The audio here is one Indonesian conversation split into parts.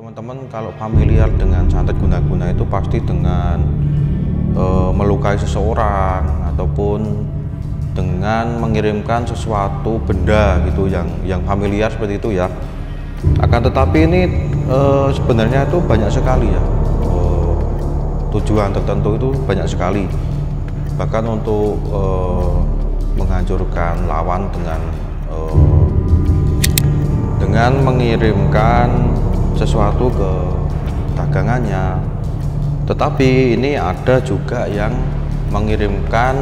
Teman-teman kalau familiar dengan santet guna-guna itu pasti dengan melukai seseorang ataupun dengan mengirimkan sesuatu benda gitu yang familiar seperti itu ya. Akan tetapi ini sebenarnya itu banyak sekali ya, tujuan tertentu itu banyak sekali. Bahkan untuk menghancurkan lawan dengan mengirimkan sesuatu ke dagangannya. Tetapi ini ada juga yang mengirimkan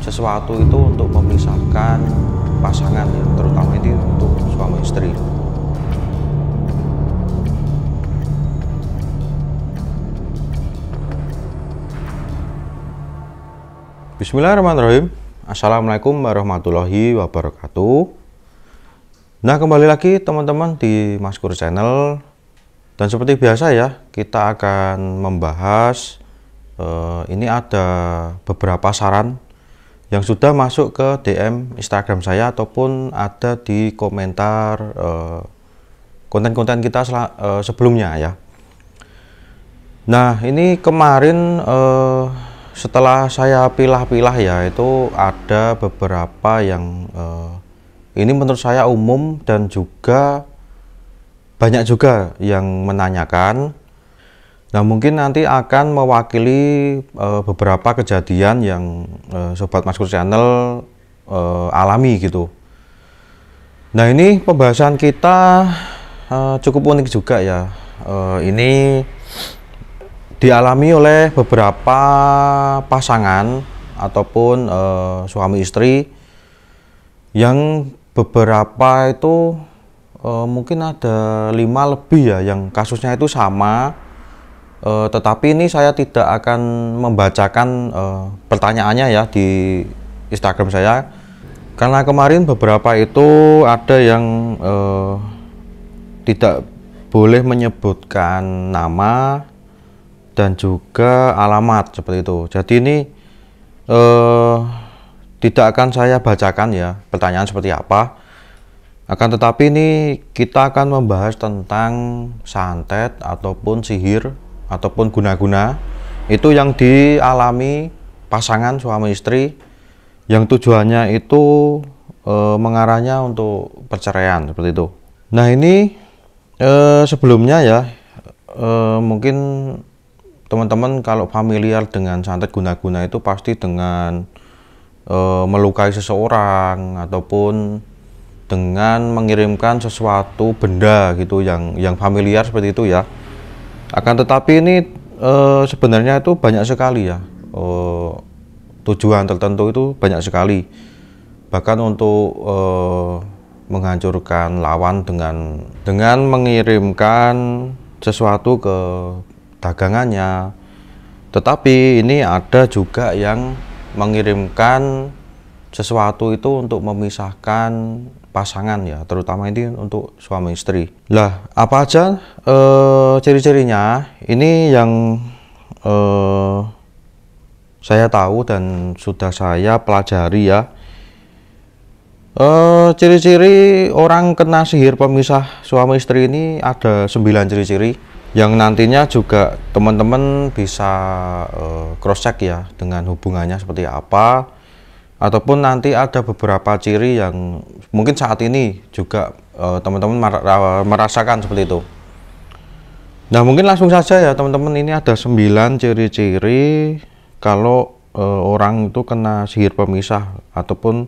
sesuatu itu untuk memisahkan pasangan ya, terutama ini untuk suami istri. Bismillahirrahmanirrahim. Assalamualaikum warahmatullahi wabarakatuh. Nah, kembali lagi teman-teman di Maskur Channel, dan seperti biasa ya, kita akan membahas ini ada beberapa saran yang sudah masuk ke DM Instagram saya ataupun ada di komentar konten-konten kita sebelumnya ya. Nah, ini kemarin setelah saya pilah-pilah ya, itu ada beberapa yang ini menurut saya umum dan juga banyak juga yang menanyakan. Nah, mungkin nanti akan mewakili beberapa kejadian yang Sobat Maskur Channel alami gitu. Nah, ini pembahasan kita cukup unik juga ya. Ini dialami oleh beberapa pasangan ataupun suami istri yang beberapa itu mungkin ada 5 lebih ya yang kasusnya itu sama, tetapi ini saya tidak akan membacakan pertanyaannya ya di Instagram saya, karena kemarin beberapa itu ada yang tidak boleh menyebutkan nama dan juga alamat seperti itu. Jadi ini tidak akan saya bacakan ya pertanyaan seperti apa. Akan tetapi ini kita akan membahas tentang santet ataupun sihir ataupun guna-guna itu yang dialami pasangan suami istri yang tujuannya itu mengarahnya untuk perceraian seperti itu. Nah, ini sebelumnya ya, mungkin teman-teman kalau familiar dengan santet guna-guna itu pasti dengan melukai seseorang ataupun dengan mengirimkan sesuatu benda gitu yang familiar seperti itu ya. Akan tetapi ini sebenarnya itu banyak sekali ya, tujuan tertentu itu banyak sekali. Bahkan untuk menghancurkan lawan dengan mengirimkan sesuatu ke dagangannya. Tetapi ini ada juga yang mengirimkan sesuatu itu untuk memisahkan pasangan ya, terutama ini untuk suami istri. Lah, apa aja ciri-cirinya? Ini yang saya tahu dan sudah saya pelajari ya. Ciri-ciri orang kena sihir pemisah suami istri ini ada 9 ciri-ciri yang nantinya juga teman-teman bisa cross check ya dengan hubungannya seperti apa, ataupun nanti ada beberapa ciri yang mungkin saat ini juga teman-teman merasakan seperti itu. Nah, mungkin langsung saja ya teman-teman, ini ada 9 ciri-ciri kalau orang itu kena sihir pemisah ataupun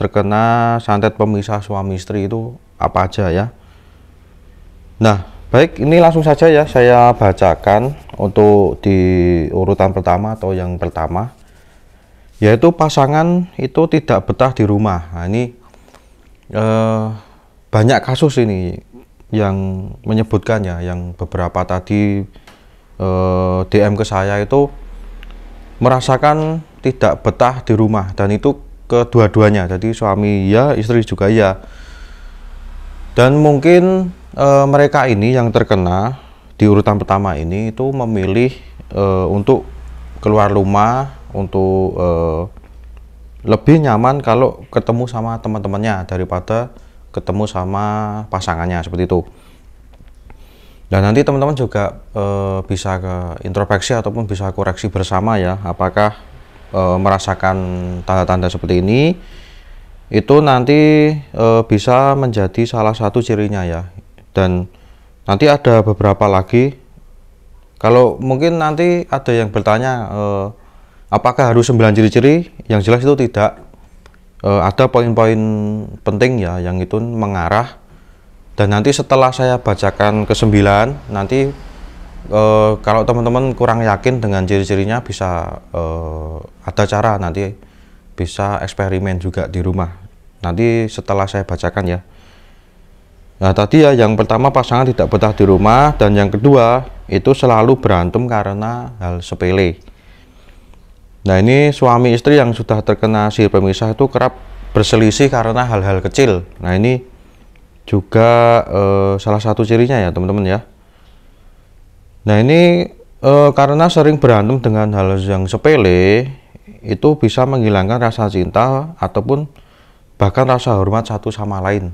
terkena santet pemisah suami istri itu apa aja ya. Nah, baik, ini langsung saja ya saya bacakan untuk di urutan pertama atau yang pertama, yaitu pasangan itu tidak betah di rumah. Nah, ini banyak kasus ini yang menyebutkannya, yang beberapa tadi DM ke saya itu merasakan tidak betah di rumah, dan itu kedua-duanya, jadi suami ya, istri juga ya. Dan mungkin mereka ini yang terkena di urutan pertama ini itu memilih untuk keluar rumah, untuk lebih nyaman kalau ketemu sama teman-temannya daripada ketemu sama pasangannya seperti itu. Dan nanti teman-teman juga bisa ke introspeksi ataupun bisa koreksi bersama ya, apakah merasakan tanda-tanda seperti ini itu nanti bisa menjadi salah satu cirinya ya. Dan nanti ada beberapa lagi. Kalau mungkin nanti ada yang bertanya apakah harus 9 ciri-ciri, yang jelas itu tidak. Ada poin-poin penting ya yang itu mengarah. Dan nanti setelah saya bacakan ke-9, nanti kalau teman-teman kurang yakin dengan ciri-cirinya, bisa ada cara nanti bisa eksperimen juga di rumah. Nanti setelah saya bacakan ya. Nah tadi ya, yang pertama pasangan tidak betah di rumah, dan yang kedua itu selalu berantem karena hal sepele. Nah ini suami istri yang sudah terkena sihir pemisah itu kerap berselisih karena hal-hal kecil. Nah ini juga salah satu cirinya ya teman-teman ya. Nah ini karena sering berantem dengan hal yang sepele, itu bisa menghilangkan rasa cinta ataupun bahkan rasa hormat satu sama lain.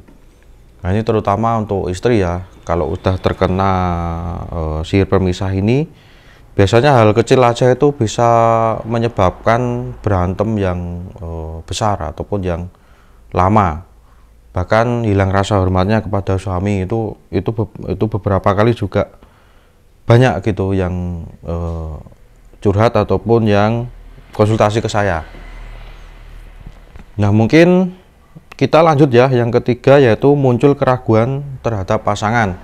Nah ini terutama untuk istri ya, kalau udah terkena sihir pemisah ini, biasanya hal kecil aja itu bisa menyebabkan berantem yang besar ataupun yang lama. Bahkan hilang rasa hormatnya kepada suami itu beberapa kali juga banyak gitu yang curhat ataupun yang konsultasi ke saya. Nah mungkin kita lanjut ya, yang ketiga yaitu muncul keraguan terhadap pasangan.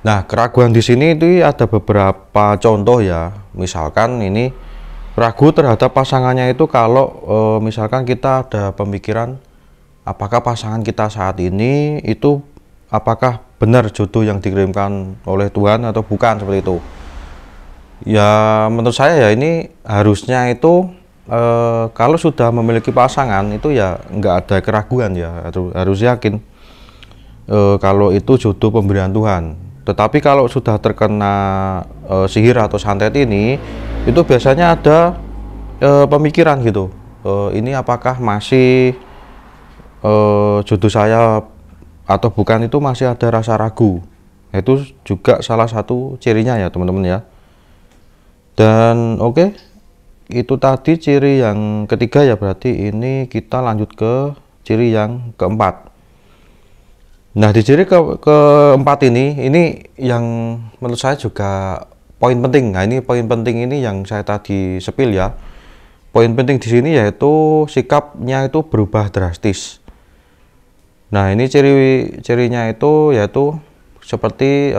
Nah keraguan di sini itu ada beberapa contoh ya. Misalkan ini ragu terhadap pasangannya itu kalau misalkan kita ada pemikiran, apakah pasangan kita saat ini itu apakah benar jodoh yang dikirimkan oleh Tuhan atau bukan, seperti itu. Ya menurut saya ya ini harusnya itu kalau sudah memiliki pasangan itu ya nggak ada keraguan ya, harus yakin kalau itu jodoh pemberian Tuhan. Tetapi kalau sudah terkena sihir atau santet ini, itu biasanya ada pemikiran gitu, ini apakah masih jodoh saya atau bukan, itu masih ada rasa ragu. Itu juga salah satu cirinya ya teman-teman ya. Dan oke, itu tadi ciri yang ketiga ya, berarti ini kita lanjut ke ciri yang keempat. Nah di ciri keempat ini yang menurut saya juga poin penting. Nah ini poin penting ini yang saya tadi sepil ya. Poin penting di sini yaitu sikapnya itu berubah drastis. Nah ini ciri-cirinya itu yaitu seperti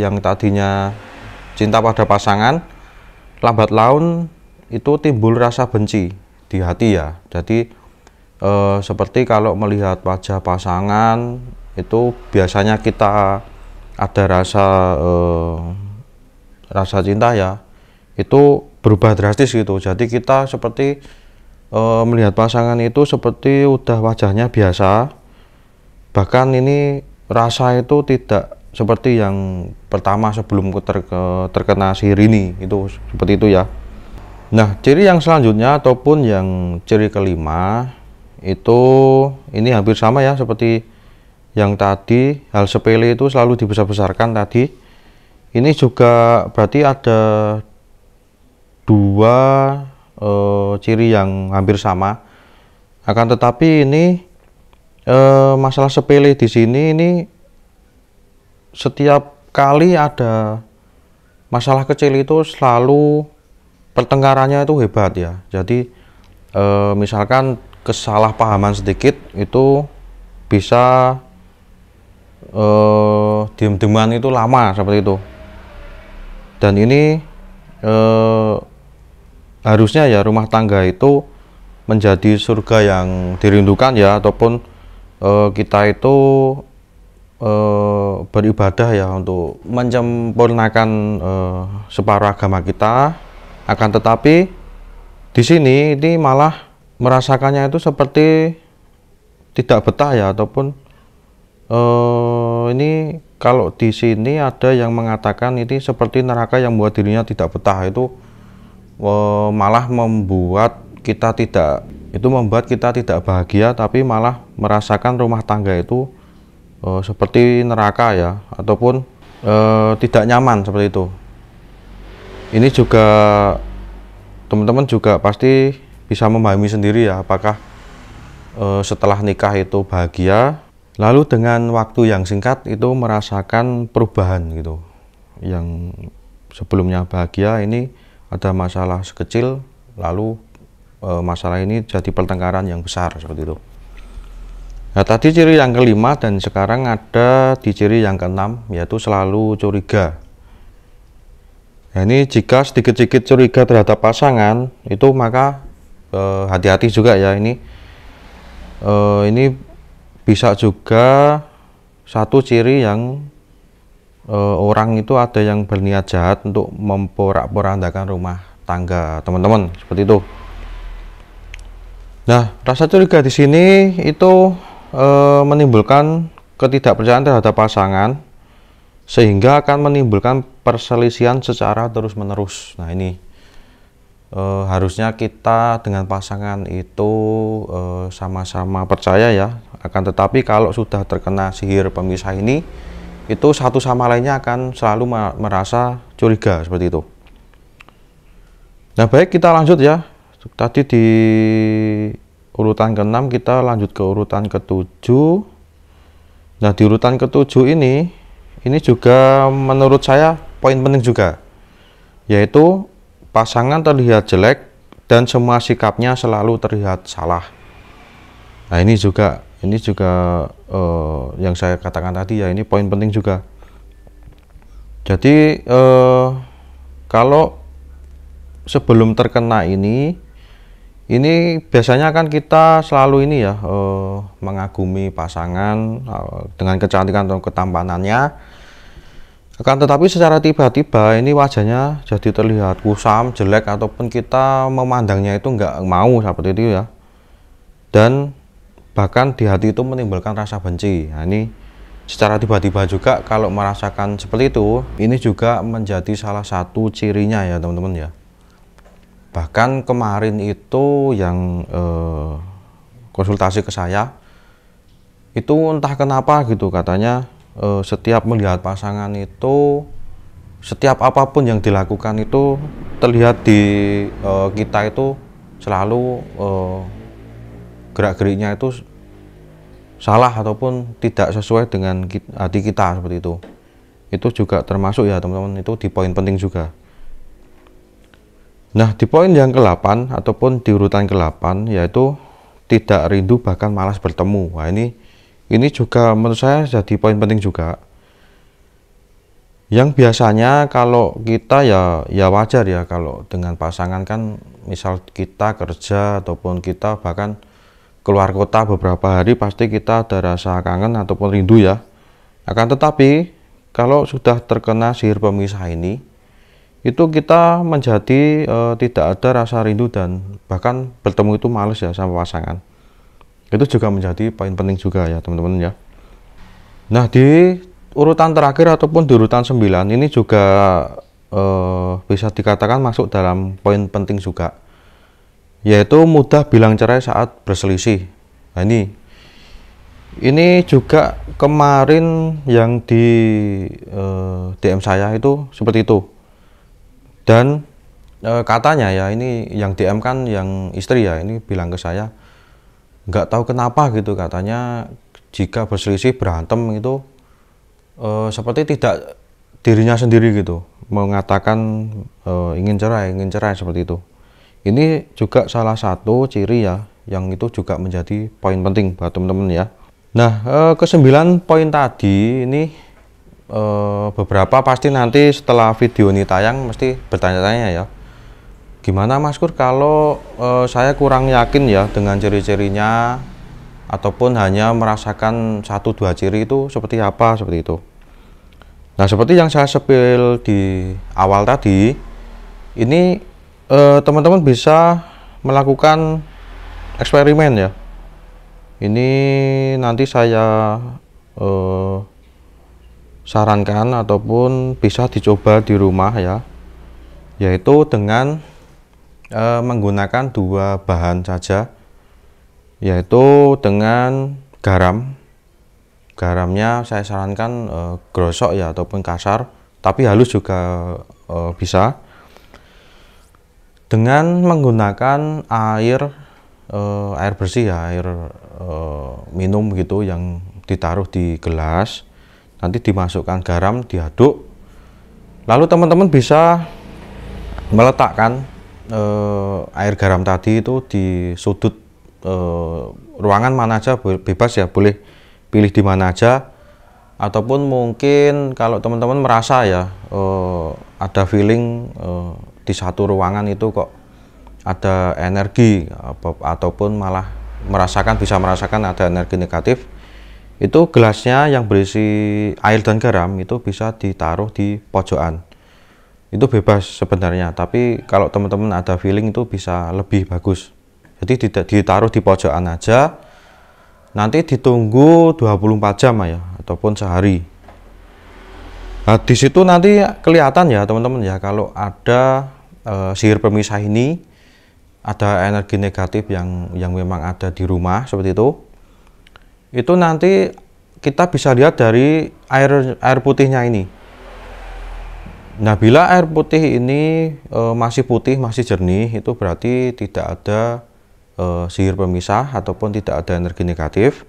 yang tadinya cinta pada pasangan, lambat laun itu timbul rasa benci di hati ya. Jadi seperti kalau melihat wajah pasangan itu biasanya kita ada rasa cinta ya, itu berubah drastis gitu. Jadi kita seperti melihat pasangan itu seperti udah wajahnya biasa, bahkan ini rasa itu tidak seperti yang pertama sebelum terkena sihir ini, itu seperti itu ya. Nah ciri yang selanjutnya ataupun yang ciri kelima itu ini hampir sama ya seperti yang tadi, hal sepele itu selalu dibesar-besarkan tadi. Ini juga berarti ada dua ciri yang hampir sama. Akan tetapi ini masalah sepele di sini ini setiap kali ada masalah kecil itu selalu pertengkarannya itu hebat ya. Jadi misalkan kesalahpahaman sedikit itu bisa diem-deman itu lama seperti itu. Dan ini harusnya ya rumah tangga itu menjadi surga yang dirindukan ya, ataupun kita itu beribadah ya untuk menyempurnakan separuh agama kita. Akan tetapi di sini ini malah merasakannya itu seperti tidak betah ya, ataupun ini kalau di sini ada yang mengatakan ini seperti neraka yang membuat dirinya tidak betah. Itu malah membuat kita tidak bahagia, tapi malah merasakan rumah tangga itu seperti neraka ya, ataupun tidak nyaman seperti itu. Ini juga teman-teman juga pasti bisa memahami sendiri ya, apakah setelah nikah itu bahagia, lalu dengan waktu yang singkat itu merasakan perubahan gitu. Yang sebelumnya bahagia ini ada masalah sekecil, lalu masalah ini jadi pertengkaran yang besar seperti itu. Nah, tadi ciri yang kelima dan sekarang ada di ciri yang keenam, yaitu selalu curiga. Nah, ini jika sedikit-sedikit curiga terhadap pasangan itu maka hati-hati juga ya. Ini bisa juga satu ciri yang orang itu ada yang berniat jahat untuk memporak-porandakan rumah tangga teman-teman, seperti itu. Nah, rasa curiga di sini itu menimbulkan ketidakpercayaan terhadap pasangan, sehingga akan menimbulkan perselisihan secara terus-menerus. Nah, ini harusnya kita dengan pasangan itu sama-sama percaya ya. Akan tetapi kalau sudah terkena sihir pemisah ini, itu satu sama lainnya akan selalu merasa curiga seperti itu. Nah, baik, kita lanjut ya. Tadi di urutan ke-6, kita lanjut ke urutan ke-7. Nah, di urutan ke-7 ini juga menurut saya poin penting juga, yaitu pasangan terlihat jelek dan semua sikapnya selalu terlihat salah. Nah, ini juga yang saya katakan tadi ya, ini poin penting juga. Jadi kalau sebelum terkena ini biasanya kan kita selalu ini ya mengagumi pasangan dengan kecantikan atau ketampanannya. Akan tetapi secara tiba-tiba ini wajahnya jadi terlihat kusam, jelek, ataupun kita memandangnya itu nggak mau seperti itu ya. Dan bahkan di hati itu menimbulkan rasa benci. Nah, ini secara tiba-tiba juga kalau merasakan seperti itu, ini juga menjadi salah satu cirinya ya teman-teman ya. Bahkan kemarin itu yang konsultasi ke saya, itu entah kenapa gitu katanya setiap melihat pasangan itu, setiap apapun yang dilakukan itu terlihat di kita itu selalu gerak-geriknya itu salah ataupun tidak sesuai dengan hati kita seperti itu. Itu juga termasuk ya teman-teman, itu di poin penting juga. Nah, di poin yang ke-8 ataupun di urutan ke-8, yaitu tidak rindu bahkan malas bertemu. Nah, ini juga menurut saya jadi poin penting juga. Yang biasanya kalau kita ya wajar ya, kalau dengan pasangan kan misal kita kerja ataupun kita bahkan keluar kota beberapa hari, pasti kita ada rasa kangen ataupun rindu ya. Akan tetapi kalau sudah terkena sihir pemisah ini, itu kita menjadi tidak ada rasa rindu dan bahkan bertemu itu males ya sama pasangan. Itu juga menjadi poin penting juga ya teman-teman ya. Nah, di urutan terakhir ataupun di urutan 9 ini juga bisa dikatakan masuk dalam poin penting juga, yaitu mudah bilang cerai saat berselisih. Nah, ini juga kemarin yang di DM saya itu seperti itu. Dan katanya ya, ini yang DM kan yang istri ya, ini bilang ke saya, nggak tahu kenapa gitu, katanya jika berselisih berantem itu seperti tidak dirinya sendiri gitu, mengatakan ingin cerai seperti itu. Ini juga salah satu ciri ya, yang itu juga menjadi poin penting buat teman-teman ya. Nah, ke-9 poin tadi ini beberapa pasti nanti setelah video ini tayang mesti bertanya-tanya ya, gimana Mas Kur kalau saya kurang yakin ya dengan ciri-cirinya, ataupun hanya merasakan 1-2 ciri itu seperti apa, seperti itu. Nah, seperti yang saya spill di awal tadi, ini teman-teman bisa melakukan eksperimen ya. Ini nanti saya sarankan ataupun bisa dicoba di rumah ya, yaitu dengan menggunakan 2 bahan saja, yaitu dengan garam garamnya saya sarankan grosok ya ataupun kasar, tapi halus juga bisa. Dengan menggunakan air bersih ya, air minum gitu yang ditaruh di gelas, nanti dimasukkan garam, diaduk, lalu teman-teman bisa meletakkan air garam tadi itu di sudut ruangan mana aja, bebas ya, boleh pilih di mana aja. Ataupun mungkin kalau teman-teman merasa ya ada feeling di satu ruangan itu kok ada energi, ataupun malah bisa merasakan ada energi negatif, itu gelasnya yang berisi air dan garam itu bisa ditaruh di pojokan. Itu bebas sebenarnya, tapi kalau teman-teman ada feeling itu bisa lebih bagus. Jadi ditaruh di pojokan aja, nanti ditunggu 24 jam ya, ataupun sehari. Nah, di situ nanti kelihatan ya teman-teman ya, kalau ada sihir pemisah ini, ada energi negatif yang memang ada di rumah seperti itu nanti kita bisa lihat dari air putihnya ini. Nah, bila air putih ini masih putih, masih jernih, itu berarti tidak ada sihir pemisah ataupun tidak ada energi negatif.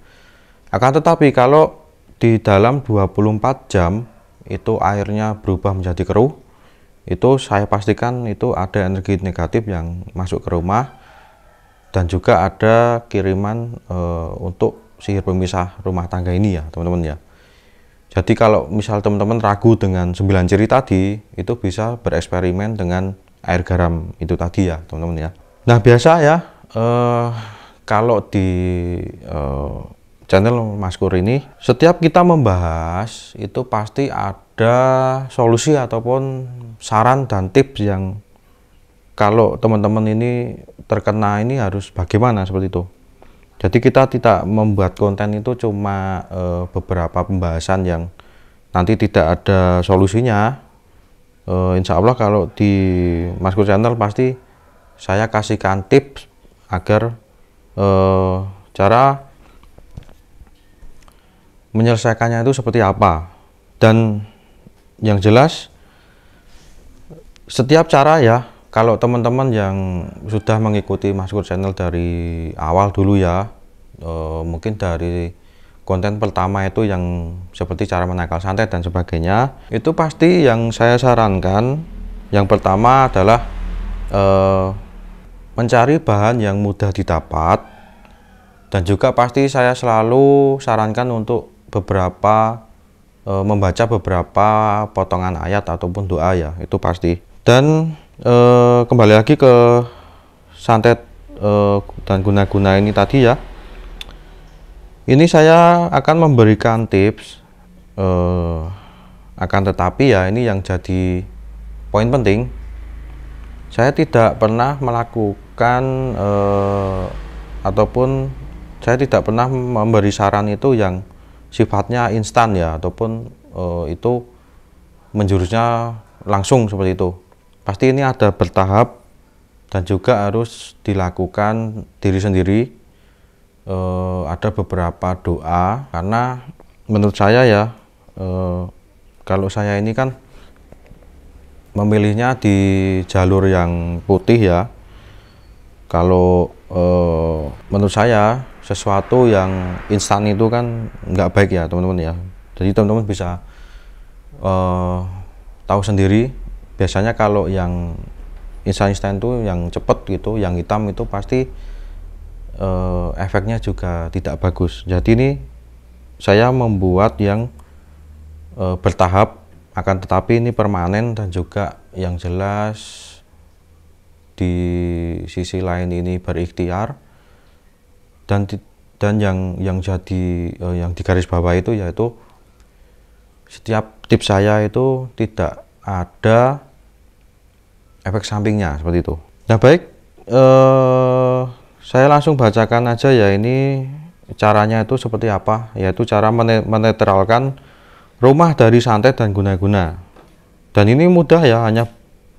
Akan tetapi kalau di dalam 24 jam itu airnya berubah menjadi keruh, itu saya pastikan itu ada energi negatif yang masuk ke rumah, dan juga ada kiriman untuk sihir pemisah rumah tangga ini ya teman-teman ya. Jadi kalau misal teman-teman ragu dengan 9 ciri tadi, itu bisa bereksperimen dengan air garam itu tadi ya teman-teman ya. Nah, biasa ya kalau di channel Mas Kur ini, setiap kita membahas itu pasti ada solusi ataupun saran dan tips yang kalau teman-teman ini terkena ini harus bagaimana, seperti itu. Jadi kita tidak membuat konten itu cuma beberapa pembahasan yang nanti tidak ada solusinya. Insya Allah kalau di Mas Kur Channel pasti saya kasihkan tips agar cara menyelesaikannya itu seperti apa. Dan yang jelas setiap cara ya, kalau teman-teman yang sudah mengikuti Mas Kur Channel dari awal dulu ya, mungkin dari konten pertama itu yang seperti cara menangkal santet dan sebagainya, itu pasti yang saya sarankan yang pertama adalah mencari bahan yang mudah didapat, dan juga pasti saya selalu sarankan untuk membaca beberapa potongan ayat ataupun doa ya, itu pasti. Dan kembali lagi ke santet dan guna-guna ini tadi ya, ini saya akan memberikan tips, akan tetapi ya ini yang jadi poin penting, saya tidak pernah melakukan ataupun saya tidak pernah memberi saran itu yang sifatnya instan ya, ataupun itu menjurusnya langsung seperti itu. Pasti ini ada bertahap dan juga harus dilakukan diri sendiri. Ada beberapa doa, karena menurut saya ya kalau saya ini kan memilihnya di jalur yang putih ya. Kalau menurut saya sesuatu yang instan itu kan nggak baik ya teman-teman ya. Jadi teman-teman bisa tahu sendiri, biasanya kalau yang instan itu yang cepet gitu, yang hitam itu pasti efeknya juga tidak bagus. Jadi ini saya membuat yang bertahap, akan tetapi ini permanen, dan juga yang jelas di sisi lain ini berikhtiar, dan yang jadi yang digaris bawah itu yaitu setiap tips saya itu tidak ada efek sampingnya, seperti itu. Nah, baik, saya langsung bacakan aja ya, ini caranya itu seperti apa, yaitu cara menetralkan rumah dari santet dan guna-guna. Dan ini mudah ya, hanya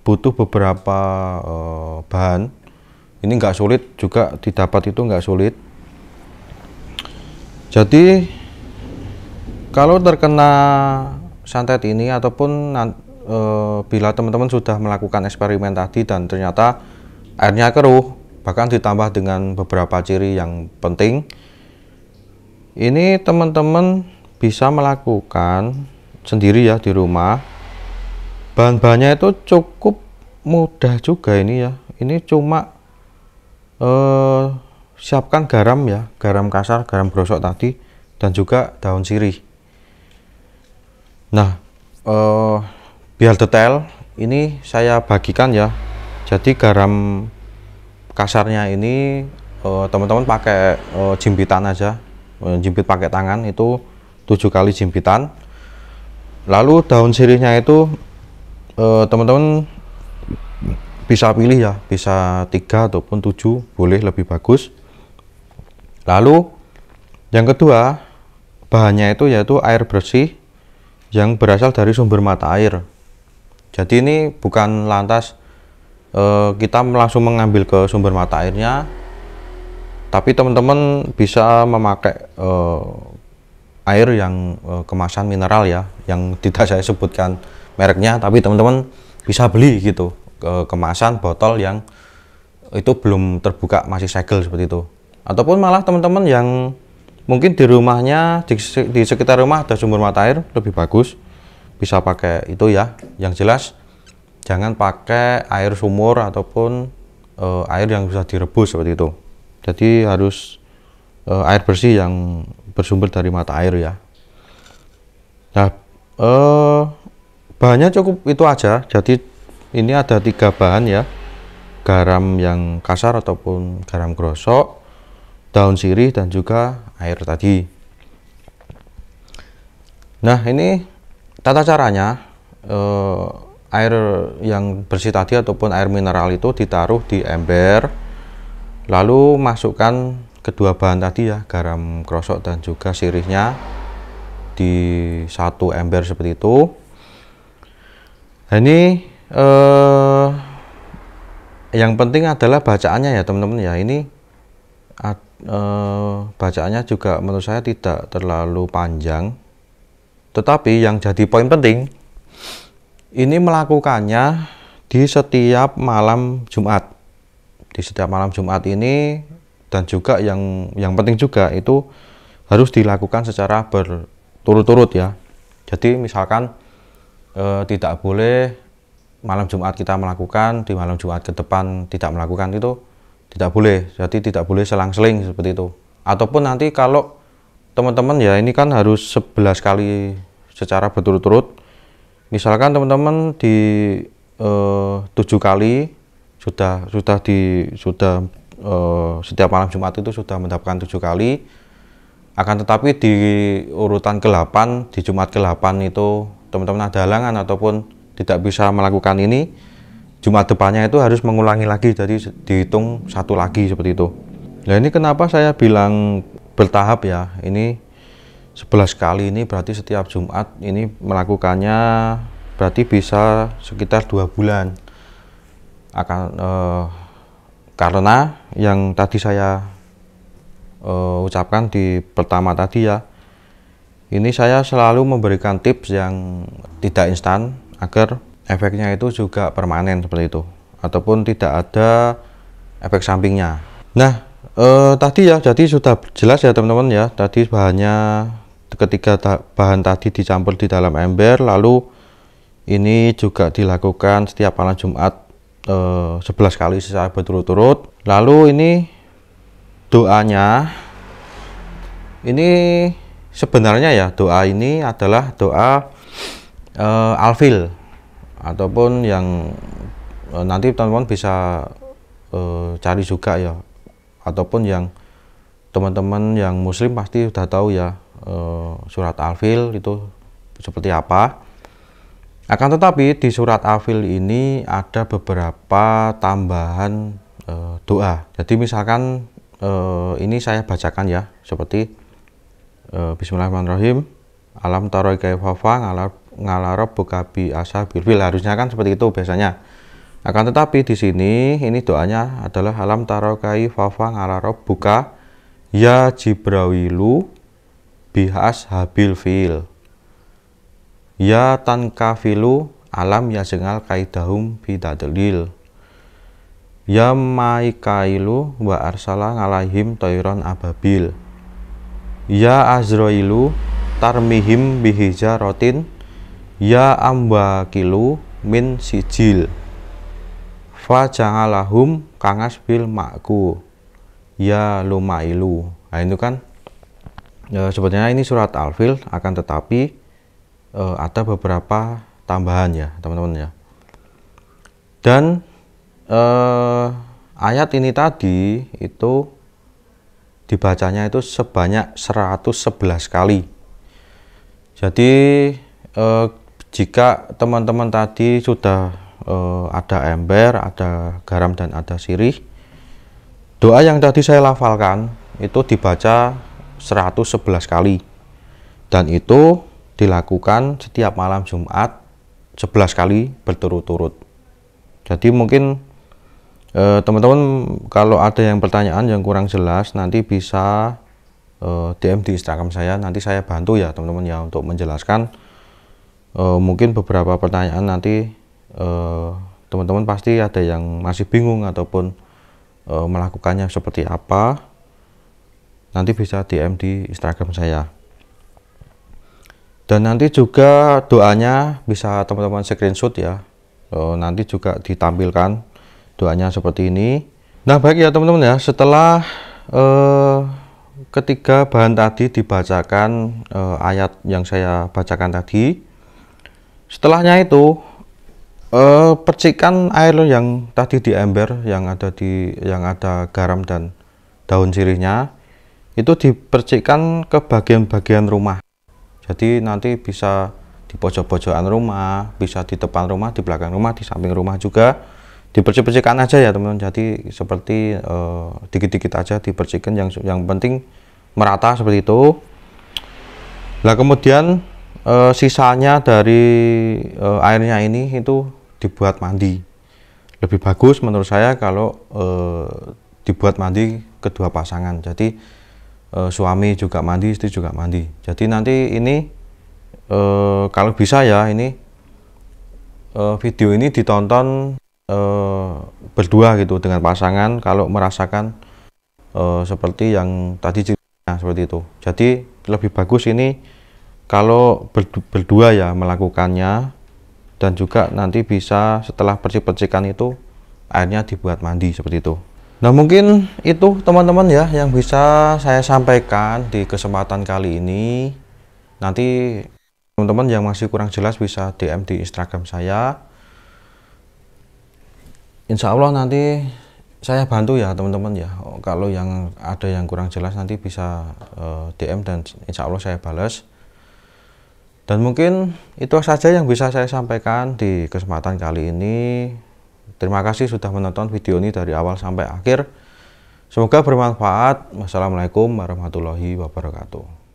butuh beberapa bahan. Ini nggak sulit juga didapat, itu nggak sulit. Jadi Kalau terkena santet ini ataupun bila teman-teman sudah melakukan eksperimen tadi dan ternyata airnya keruh, bahkan ditambah dengan beberapa ciri yang penting, ini teman-teman bisa melakukan sendiri ya di rumah. Bahan-bahannya itu cukup mudah juga ini ya. Ini cuma siapkan garam ya, garam kasar, garam grosok tadi, dan juga daun sirih. Nah, biar detail ini saya bagikan ya. Jadi garam kasarnya ini teman-teman pakai jimpitan aja, jimpit pakai tangan itu 7 kali jimpitan. Lalu daun sirihnya itu teman-teman bisa pilih ya, bisa 3 ataupun 7, boleh, lebih bagus. Lalu yang kedua bahannya itu yaitu air bersih yang berasal dari sumber mata air. Jadi ini bukan lantas kita langsung mengambil ke sumber mata airnya, tapi teman-teman bisa memakai air yang kemasan mineral ya, yang tidak saya sebutkan mereknya, tapi teman-teman bisa beli gitu kemasan botol yang itu belum terbuka, masih segel seperti itu. Ataupun malah teman-teman yang mungkin di rumahnya, di sekitar rumah ada sumber mata air, lebih bagus bisa pakai itu ya. Yang jelas jangan pakai air sumur ataupun air yang bisa direbus seperti itu. Jadi harus air bersih yang bersumber dari mata air ya. Nah, bahannya cukup itu aja. Jadi ini ada 3 bahan ya, garam yang kasar ataupun garam grosok, daun sirih, dan juga air tadi. Nah, ini tata caranya. Air yang bersih tadi ataupun air mineral itu ditaruh di ember, lalu masukkan kedua bahan tadi ya, garam krosok dan juga sirihnya di satu ember seperti itu. Nah, ini yang penting adalah bacaannya ya teman-teman ya. Ini bacaannya juga menurut saya tidak terlalu panjang, tetapi yang jadi poin penting ini melakukannya di setiap malam Jumat. Di setiap malam Jumat ini, dan juga yang penting juga itu harus dilakukan secara berturut-turut ya. Jadi misalkan tidak boleh malam Jumat kita melakukan, di malam Jumat ke depan tidak melakukan, itu tidak boleh. Jadi tidak boleh selang-seling seperti itu. Ataupun nanti kalau teman-teman ya, ini kan harus 11 kali secara berturut-turut. Misalkan teman-teman di 7 kali sudah setiap malam Jumat itu sudah mendapatkan 7 kali, akan tetapi di urutan ke-8, di Jumat ke-8 itu teman-teman ada halangan ataupun tidak bisa melakukan ini, Jumat depannya itu harus mengulangi lagi, jadi dihitung 1 lagi seperti itu. Nah, ini kenapa saya bilang bertahap ya, ini 11 kali ini berarti setiap Jumat ini melakukannya berarti bisa sekitar 2 bulan. Karena yang tadi saya ucapkan di pertama tadi ya, ini saya selalu memberikan tips yang tidak instan agar efeknya itu juga permanen seperti itu, ataupun tidak ada efek sampingnya. Nah, tadi ya, jadi sudah jelas ya teman-teman ya, tadi bahannya ketika bahan tadi dicampur di dalam ember, lalu ini juga dilakukan setiap malam Jumat 11 kali secara berturut-turut. Lalu ini doanya, ini sebenarnya ya, doa ini adalah doa alfil, ataupun yang nanti teman-teman bisa cari juga ya, ataupun yang teman-teman yang muslim pasti sudah tahu ya, surat Al-Fil itu seperti apa. Akan tetapi di surat Al-Fil ini ada beberapa tambahan doa. Jadi misalkan ini saya bacakan ya, seperti Bismillahirrahmanirrahim, alam taro kaifa ngalarab bukabi ashabil fil, harusnya kan seperti itu biasanya. Akan tetapi di sini ini doanya adalah alam taro kaifa ngalarab buka ya Jibrawilu bihas habil fil. Ya tankafilu alam yasengal kaidahum bidadlil. Ya maikailu wa arsala ngalaihim toiron ababil. Ya azroilu tarmihim bihijarotin. Ya amwakilu min sijil. Fa jangalahum kangas bil makku. Ya lumailu. Nah itu kan sebetulnya ini surat Al-Fil, akan tetapi ada beberapa tambahan ya teman-teman ya. Dan ayat ini tadi itu dibacanya itu sebanyak 111 kali. Jadi jika teman-teman tadi sudah ada ember, ada garam dan ada sirih, doa yang tadi saya lafalkan itu dibaca 111 kali. Dan itu dilakukan setiap malam Jumat 11 kali berturut-turut. Jadi mungkin teman-teman kalau ada yang pertanyaan yang kurang jelas nanti bisa DM di Instagram saya, nanti saya bantu ya teman-teman ya untuk menjelaskan. Mungkin beberapa pertanyaan nanti teman-teman pasti ada yang masih bingung ataupun melakukannya seperti apa, nanti bisa DM di Instagram saya. Dan nanti juga doanya bisa teman-teman screenshot ya, nanti juga ditampilkan doanya seperti ini. Nah baik ya teman-teman ya, setelah ketiga bahan tadi dibacakan ayat yang saya bacakan tadi, setelahnya itu percikan air yang tadi di ember yang ada garam dan daun sirihnya itu dipercikkan ke bagian-bagian rumah. Jadi nanti bisa di pojok-pojokan rumah, bisa di depan rumah, di belakang rumah, di samping rumah juga dipercik-percikan aja ya teman-teman. Jadi seperti dikit-dikit aja dipercikan, yang penting merata seperti itu. Nah kemudian sisanya dari airnya ini itu dibuat mandi. Lebih bagus menurut saya kalau dibuat mandi kedua pasangan. Jadi suami juga mandi, istri juga mandi. Jadi nanti ini kalau bisa ya ini video ini ditonton berdua gitu dengan pasangan kalau merasakan seperti yang tadi ceritanya seperti itu. Jadi lebih bagus ini kalau berdua ya melakukannya, dan juga nanti bisa setelah percik-percikan itu airnya dibuat mandi seperti itu. Nah mungkin itu teman-teman ya yang bisa saya sampaikan di kesempatan kali ini. Nanti teman-teman yang masih kurang jelas bisa DM di Instagram saya. Insya Allah nanti saya bantu ya teman-teman ya. Kalau yang ada yang kurang jelas nanti bisa DM dan insya Allah saya balas. Dan mungkin itu saja yang bisa saya sampaikan di kesempatan kali ini. Terima kasih sudah menonton video ini dari awal sampai akhir. Semoga bermanfaat. Wassalamualaikum warahmatullahi wabarakatuh.